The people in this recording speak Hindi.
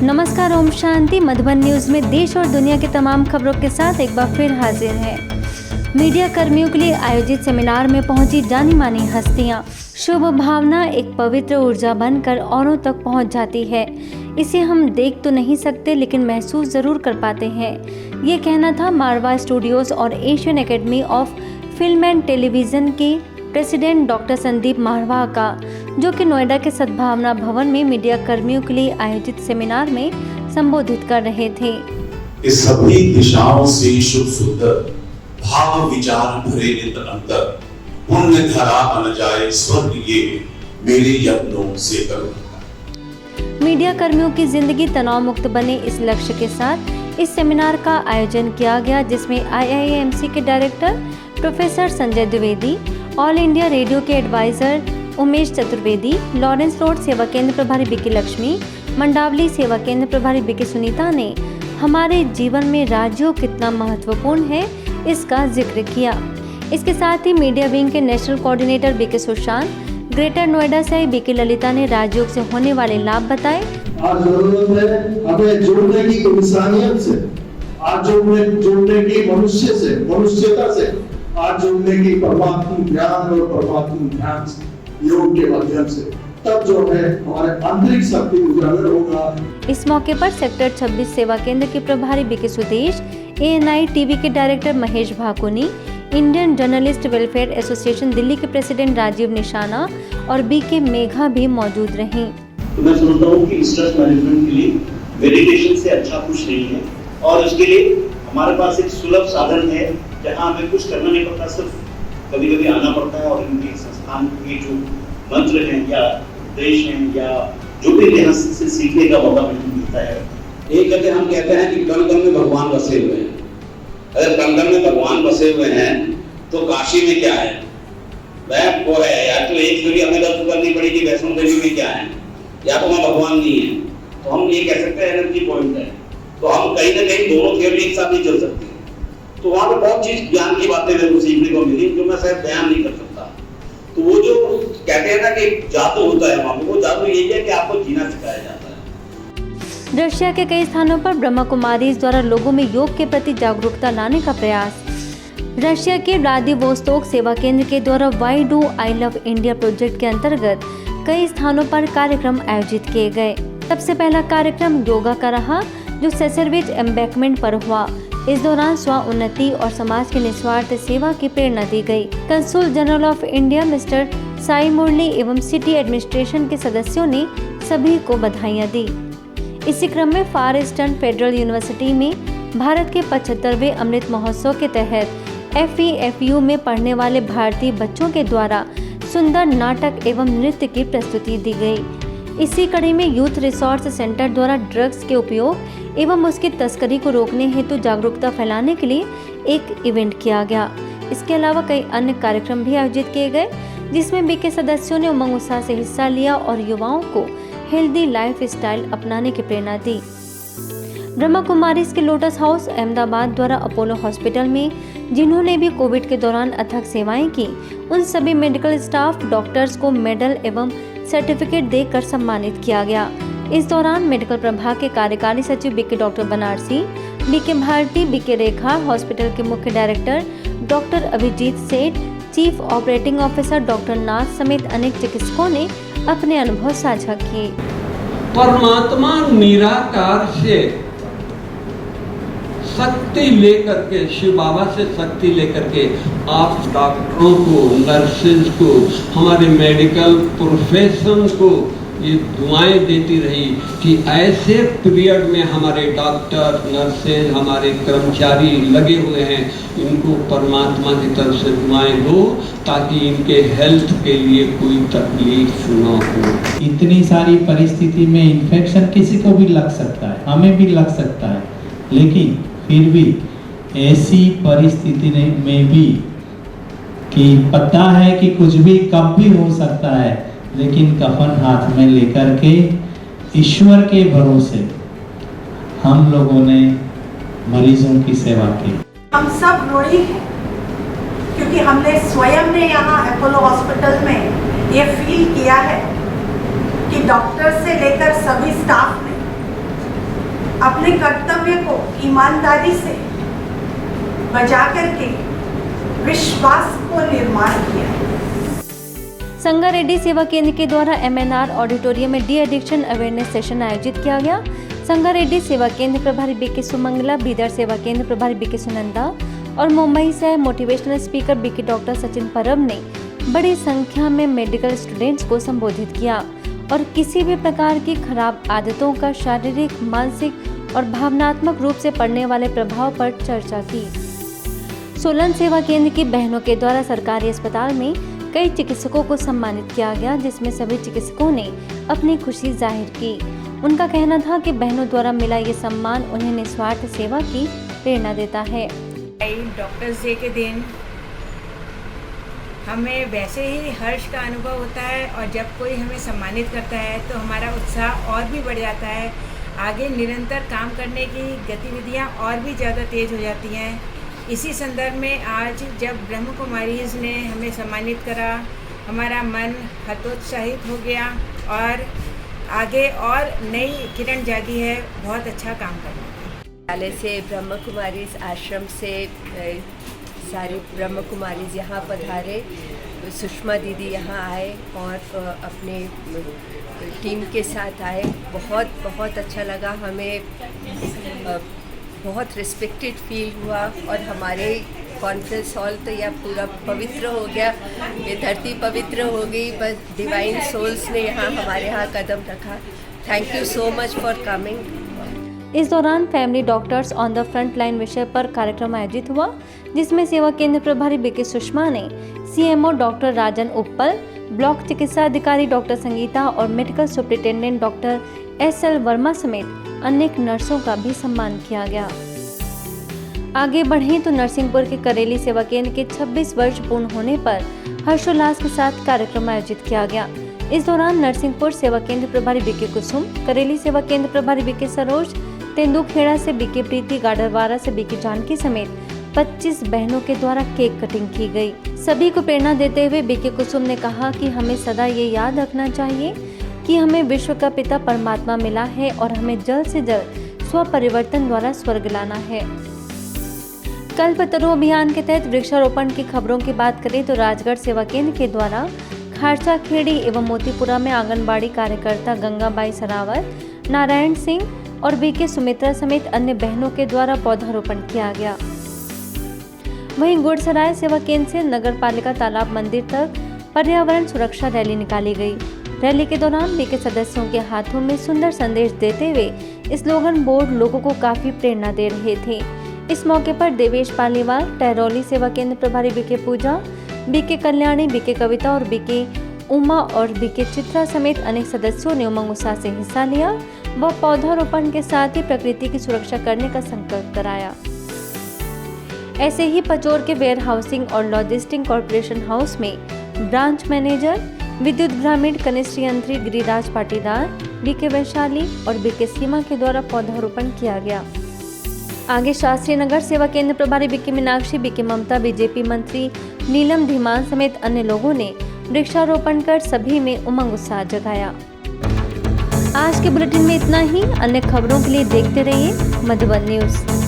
नमस्कार, ओम शांति। मधुबन न्यूज में देश और दुनिया की तमाम खबरों के साथ एक बार फिर हाजिर है। मीडिया कर्मियों के लिए आयोजित सेमिनार में पहुंची जानी मानी हस्तियां। शुभ भावना एक पवित्र ऊर्जा बनकर औरों तक पहुंच जाती है। इसे हम देख तो नहीं सकते लेकिन महसूस जरूर कर पाते हैं। ये कहना था मारवा स्टूडियोज और Asian academy of film and television के प्रेसिडेंट डॉक्टर संदीप मारवा का, जो कि नोएडा के सद्भावना भवन में मीडिया कर्मियों के लिए आयोजित सेमिनार में संबोधित कर रहे थे। इस सभी दिशाओं से शुभ सुंदर भाव विचार भरे निरंतर पुण्य धरा बन जाए स्वर्ग, ये मेरे यत्नों से करूं। मीडिया कर्मियों की जिंदगी तनाव मुक्त बने, इस लक्ष्य के साथ इस सेमिनार का आयोजन किया गया, जिसमें IIMC के director professor Sanjay Dwivedi, all India radio के advisor Umesh Chaturvedi, Lawrence road सेवा केंद्र प्रभारी बीके लक्ष्मी, मंडावली सेवा केंद्र प्रभारी बीके सुनीता ने हमारे जीवन में राजयोग कितना महत्वपूर्ण है इसका जिक्र किया। इसके साथ ही मीडिया विंग के national coordinator BK Sushant, greater Noida से आई बीके ललिता ने राजयोग से होने वाले लाभ बताए। आज जरूरत है हमें जुड़ने की इंसानियत से, आज जुड़ने की मनुष्य से, मनुष्यता से, आज जुड़ने की परमात्मा ज्ञान और परमात्मा ध्यान से, योग के माध्यम से, तब जो है हमारे आंतरिक शक्ति उजागर होगा। इस मौके पर सेक्टर 26 सेवा केंद्र के प्रभारी बीके सुदेश, ANI टीवी के director Mahesh Bhakuni, Indian journalist welfare association Delhi के प्रेसिडेंट राजीव निशाना और बीके मेघा भी मौजूद रहीं। तो मैं समझता हूँ कि स्ट्रेस मैनेजमेंट के लिए मेडिटेशन से अच्छा कुछ नहीं है, और उसके लिए हमारे पास एक सुलभ साधन है जहाँ हमें कुछ करना नहीं पड़ता, सिर्फ कभी कभी आना पड़ता है और इनके संस्थान के जो मंत्र हैं या देश हैं या जो भी यहाँ से सीखने का मौका मिलता है। एक कहते हम कहते हैं कि कण कण में भगवान बसे हुए हैं। अगर कण कण में भगवान बसे हुए हैं तो काशी में क्या है? वह वो है, या तो एक जोड़ी हमें दर्द करनी पड़ेगी वैष्णो देवी में क्या है, या तो वहाँ भगवान नहीं है। तो हम ये कह सकते हैं एनर्जी पॉइंट है। तो हम कहीं ना कहीं दोनों थियोरी एक साथ नहीं चल सकती। तो वहाँ पे बहुत चीज ज्ञान की बातें मेरे को सीखने को मिली जो मैं शायद बयान नहीं कर सकता। तो वो जो कहते हैं ना कि जादू होता है वहाँ पे, वो जादू यही है कि आपको जीना सिखाया जाता है। रशिया के कई स्थानों पर ब्रह्मा कुमारीज द्वारा लोगों में योग के प्रति जागरूकता लाने का प्रयास। रशिया के व्लादिवोस्तोक सेवा केंद्र के द्वारा why do I love India project के अंतर्गत कई स्थानों पर कार्यक्रम आयोजित किए गए। सबसे पहला कार्यक्रम योगा का रहा, जो सेसरविच एम्बैंकमेंट पर हुआ। इस दौरान स्व उन्नति और समाज की निस्वार्थ सेवा की प्रेरणा दी गई। Consul general of India mister Sai Murali एवं सिटी एडमिनिस्ट्रेशन के सदस्यों ने सभी को बधाइयां दी। इसी क्रम में फार ईस्टर्न फेडरल यूनिवर्सिटी में भारत के 75वें अमृत महोत्सव के तहत FEFU में पढ़ने वाले भारतीय बच्चों के द्वारा सुंदर नाटक एवं नृत्य की प्रस्तुति दी गई। इसी कड़ी में यूथ रिसोर्स सेंटर द्वारा ड्रग्स के उपयोग एवं उसकी तस्करी को रोकने हेतु जागरूकता फैलाने के लिए एक इवेंट किया गया। इसके अलावा कई अन्य कार्यक्रम भी आयोजित किए गए, जिसमें बीके सदस्यों ने उमंग उत्साह से हिस्सा लिया और युवाओं को हेल्दी लाइफ स्टाइल अपनाने की प्रेरणा दी। ब्रह्मा कुमारीज के लोटस हाउस अहमदाबाद द्वारा अपोलो हॉस्पिटल में जिन्होंने भी कोविड के दौरान अथक सेवाएं की, उन सभी मेडिकल स्टाफ डॉक्टर्स को मेडल एवं सर्टिफिकेट देकर सम्मानित किया गया। इस दौरान मेडिकल प्रभाग के कार्यकारी सचिव BK doctor Banarasi, BK Bharati, BK Rekha, hospital के मुख्य director doctor Abhijit Seth, chief operating officer doctor Nath समेत अनेक चिकित्सकों ने अपने अनुभव साझा किए। परमात्मा निराकार से शक्ति लेकर के, शिव बाबा से शक्ति लेकर के आप डॉक्टरों को, नर्सेज को, हमारे मेडिकल प्रोफेशन को ये दुआएं देती रही कि ऐसे पीरियड में हमारे डॉक्टर, नर्सेज, हमारे कर्मचारी लगे हुए हैं, इनको परमात्मा की तरफ से दुआएं दो ताकि इनके हेल्थ के लिए कोई तकलीफ न हो। इतनी सारी परिस्थिति में इन्फेक्शन किसी को भी लग सकता है, हमें भी लग सकता है, लेकिन फिर भी ऐसी परिस्थिति में भी कि पता है कि कुछ भी कब भी हो सकता है, लेकिन कफन हाथ में लेकर के ईश्वर के भरोसे हम लोगों ने मरीजों की सेवा की। हम सब ऋणी हैं क्योंकि हमने स्वयं ने यहाँ अपोलो हॉस्पिटल में ये फील किया है कि डॉक्टर से लेकर सभी स्टाफ ने अपने कर्तव्य को ईमानदारी से बजा करके विश्वास को निर्माण किया। संगारेड्डी सेवा केंद्र के द्वारा MNR ऑडिटोरियम में डी एडिक्शन अवेयरनेस सेशन आयोजित किया गया। संगारेड्डी सेवा केंद्र प्रभारी बीके सुमंगला, बीदर सेवा केंद्र प्रभारी बीके सुनंदा और मुंबई से motivational speaker BK doctor Sachin Parab ने बड़ी संख्या में मेडिकल स्टूडेंट्स को संबोधित किया और किसी भी प्रकार की खराब आदतों का शारीरिक, मानसिक और भावनात्मक रूप से पड़ने वाले प्रभाव पर चर्चा की। सोलन सेवा केंद्र की बहनों के द्वारा सरकारी अस्पताल में कई चिकित्सकों को सम्मानित किया गया, जिसमें सभी चिकित्सकों ने अपनी खुशी जाहिर की। उनका कहना था कि बहनों द्वारा मिला ये सम्मान उन्हें निस्वार्थ सेवा की प्रेरणा देता है। डॉक्टर्स डे के दिन हमें वैसे ही हर्ष का अनुभव होता है और जब कोई हमें सम्मानित करता है तो हमारा उत्साह और भी बढ़ जाता है। आगे निरंतर काम करने की गतिविधियां और भी ज़्यादा तेज हो जाती हैं। इसी संदर्भ में आज जब ब्रह्म कुमारीज ने हमें सम्मानित करा, हमारा मन हतोत्साहित हो गया और आगे और नई किरण जागी है बहुत अच्छा काम करने की। विद्यालय से ब्रह्म कुमारीज आश्रम से सारे ब्रह्म कुमारीज यहाँ पधारे। सुषमा दीदी यहाँ आए और अपने टीम के साथ आए। बहुत अच्छा लगा हमें, बहुत रिस्पेक्टेड फील हुआ और हमारे कॉन्फ्रेंस हॉल तो यह पूरा पवित्र हो गया, ये धरती पवित्र हो गई। बस डिवाइन सोल्स ने यहाँ हमारे यहाँ कदम रखा। Thank you so much for coming. इस दौरान family doctors on the front line विषय पर कार्यक्रम आयोजित हुआ, जिसमें सेवा केंद्र प्रभारी बीके सुषमा ने CMO doctor Rajan Uppal, block चिकित्सा अधिकारी डॉक्टर संगीता और medical superintendent doctor SL Verma समेत अनेक नर्सों का भी सम्मान किया गया। आगे बढ़ें तो नरसिंहपुर के करेली सेवा केंद्र के 26 वर्ष पूर्ण होने पर हर्षोल्लास के साथ कार्यक्रम आयोजित किया गया। इस दौरान नरसिंहपुर सेवा केंद्र प्रभारी बीके कुसुम, करेली सेवा केंद्र प्रभारी बीके सरोज, तेंदुखेड़ा से बीके प्रीति, गाडरवारा से बीके जानकी समेत 25 बहनों के द्वारा केक कटिंग की गई। सभी को प्रेरणा देते हुए बीके कुसुम ने कहा कि हमें सदा ये याद रखना चाहिए कि हमें विश्व का पिता परमात्मा मिला है और हमें जल्द से जल्द स्व परिवर्तन द्वारा स्वर्ग लाना है। कल्पतरु अभियान के तहत वृक्षारोपण की खबरों की बात करें तो राजगढ़ सेवा केंद्र के द्वारा खारसा खेड़ी एवं मोतीपुरा में आंगनबाड़ी कार्यकर्ता गंगाबाई सरावत, नारायण सिंह और बीके सुमित्रा समेत अन्य बहनों के द्वारा पौधारोपण किया गया। वहीं गुड़सराय सेवा केंद्र से नगर पालिका तालाब मंदिर तक पर्यावरण सुरक्षा रैली निकाली गई। रैली के दौरान बीके सदस्यों के हाथों में सुंदर संदेश देते हुए स्लोगन बोर्ड लोगों को काफी प्रेरणा दे रहे थे। इस मौके पर देवेश पालीवाल, टहरौली सेवा केंद्र प्रभारी बीके पूजा, बीके कल्याणी, बीके कविता और बीके उमा और बीके चित्रा समेत अनेक सदस्यों ने उमंग उत्साह से हिस्सा लिया व पौधारोपण के साथ ही प्रकृति की सुरक्षा करने का संकल्प कराया। ऐसे ही पचोर के वेयर हाउसिंग और लॉजिस्टिक कॉर्पोरेशन हाउस में ब्रांच मैनेजर विद्युत ग्रामीण कनिष्ठ यंत्री गिरिराज पाटीदार, बीके वैशाली और बीके सीमा के द्वारा पौधारोपण किया गया। आगे शास्त्री नगर सेवा केंद्र प्रभारी बीके मीनाक्षी, बीके ममता, बीजेपी मंत्री नीलम धीमान समेत अन्य लोगों ने वृक्षारोपण कर सभी में उमंग उत्साह जगाया। आज के बुलेटिन में इतना ही। अन्य खबरों के लिए देखते रहिए मधुबन न्यूज़।